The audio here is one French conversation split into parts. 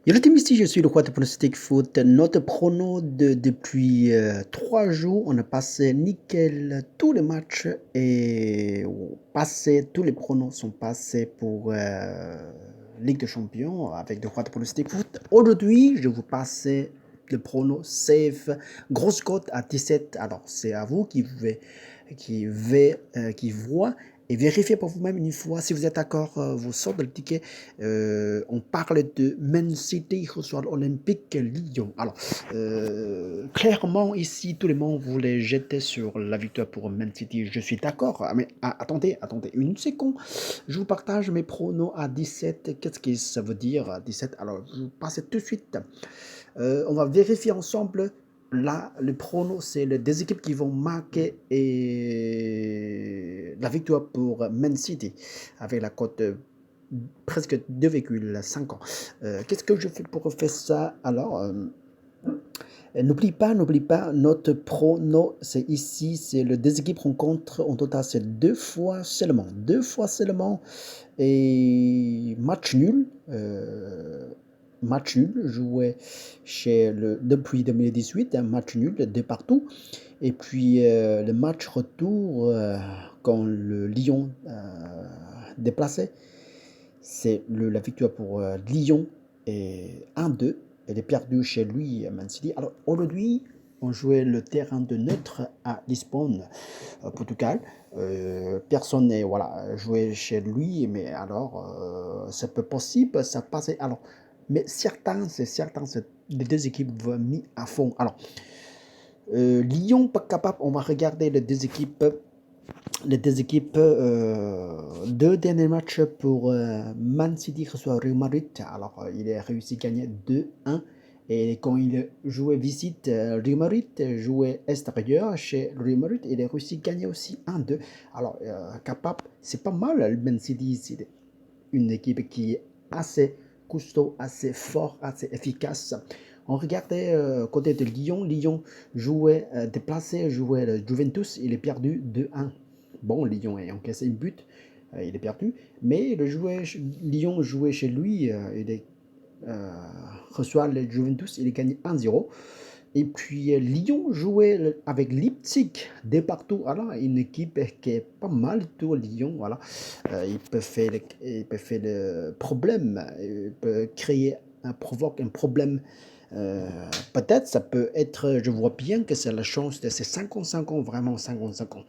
Yo le team ici, je suis le roi de pronostic foot. Notre prono depuis 3 jours, on a passé nickel tous les matchs et tous les pronos sont passés pour Ligue des Champions avec le roi de pronostic foot. Aujourd'hui, je vous passe le prono safe, grosse cote à 17. Alors, c'est à vous qui voit et vérifiez pour vous-même une fois. Si vous êtes d'accord, vous sortez le ticket. On parle de Man City reçoit l'Olympique Lyon. Alors, clairement, ici, tout le monde voulait jeter sur la victoire pour Man City. Je suis d'accord. Mais attendez, une seconde. Je vous partage mes pronos à 17. Qu'est-ce que ça veut dire à 17? Alors, je vous passe tout de suite. On va vérifier ensemble. Là, le prono, c'est les deux équipes qui vont marquer et la victoire pour Man City avec la cote presque 2,5 ans. Qu'est-ce que je fais pour faire ça? Alors, n'oublie pas, notre prono, c'est ici, c'est le deux équipes rencontrent en total, c'est deux fois seulement, et match nul. Match nul joué depuis 2018, un match nul de partout. Et puis le match retour quand le Lyon déplacé, c'est la victoire pour Lyon et 1-2. Elle est perdue chez lui, Man City. Alors aujourd'hui, on jouait le terrain de neutre à Lisbonne, Portugal. Personne n'est joué chez lui, mais alors c'est peu possible, ça passe. Alors, mais c'est les deux équipes vont mis à fond. Alors, Lyon pas capable. On va regarder les deux équipes, deux derniers matchs pour Man City reçoit Real Madrid. Alors, il a réussi à gagner 2-1. Et quand il jouait visite Real Madrid, jouait extérieur chez Real Madrid, il a réussi à gagner aussi 1-2. Alors, capable, c'est pas mal. Man City, c'est une équipe qui est assez costaud, assez fort, assez efficace. On regardait côté de Lyon. Lyon jouait déplacé, jouait le Juventus. Il est perdu 2-1. Bon, Lyon a encaissé une but, il est perdu. Mais Lyon jouait chez lui, reçoit le Juventus, il est gagné 1-0. Et puis Lyon jouait avec Leipzig de partout. Alors, une équipe qui est pas mal tout Lyon. Voilà. Il peut faire le problème, il peut provoque un problème. Peut-être ça peut être, je vois bien que c'est la chance de ces 50-50, vraiment 50-50.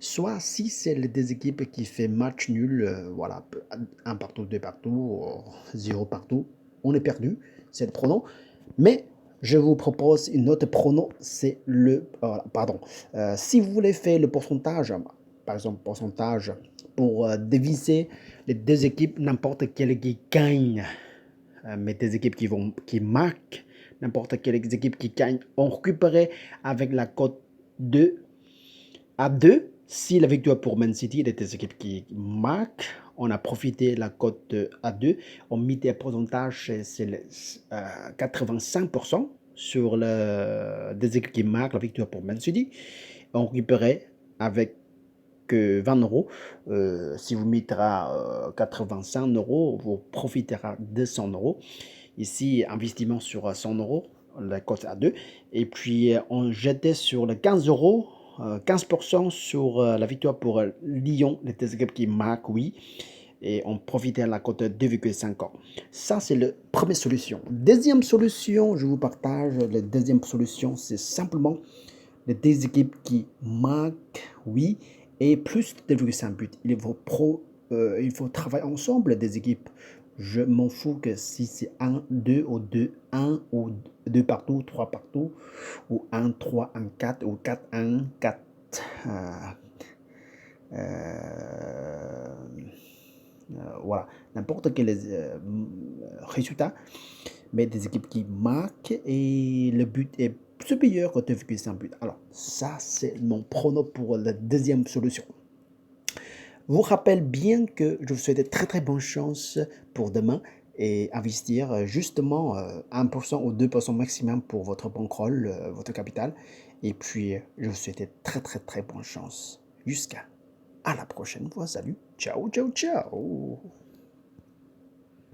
Soit si c'est les deux équipes qui fait match nul, voilà, un partout, deux partout, zéro partout, on est perdu, c'est le pronom. Mais je vous propose une autre pronom, c'est si vous voulez faire le pourcentage, par exemple pourcentage pour diviser les deux équipes, n'importe quelle qui gagne, mais des équipes qui marquent, n'importe quelle équipe qui gagne, on récupérait avec la cote 2-2. Si la victoire pour Man City est des équipes qui marquent, on a profité de la cote à 2. On mit des pourcentages, c'est 85% sur des équipes qui marquent la victoire pour Man City. On récupérait avec 20 euros. Si vous mettrez 85 euros, vous profiterez de 100 euros. Ici, investissement sur 100 euros, la cote à 2. Et puis, on jetait sur le 15 euros. 15% sur la victoire pour Lyon, les deux équipes qui marquent, oui. Et on profitait de la cote 2,5 ans. Ça, c'est la première solution. Deuxième solution, je vous partage. La deuxième solution, c'est simplement les deux équipes qui marquent, oui, et plus de 2,5 buts. Il faut travailler ensemble des équipes. Je m'en fous que si c'est 1, 2 ou 2, 1 ou 2 partout, 3 partout, ou 1, 3, 1, 4, ou 4, 1, 4. Voilà, n'importe quel résultat, mais des équipes qui marquent et le but est supérieur que 2,5 buts. Alors, ça, c'est mon prono pour la deuxième solution. Vous rappelle bien que je vous souhaite de très très bonne chance pour demain et investir justement 1% ou 2% maximum pour votre bankroll, votre capital. Et puis, je vous souhaite de très très très bonne chance. Jusqu'à la prochaine fois. Salut. Ciao, ciao, ciao.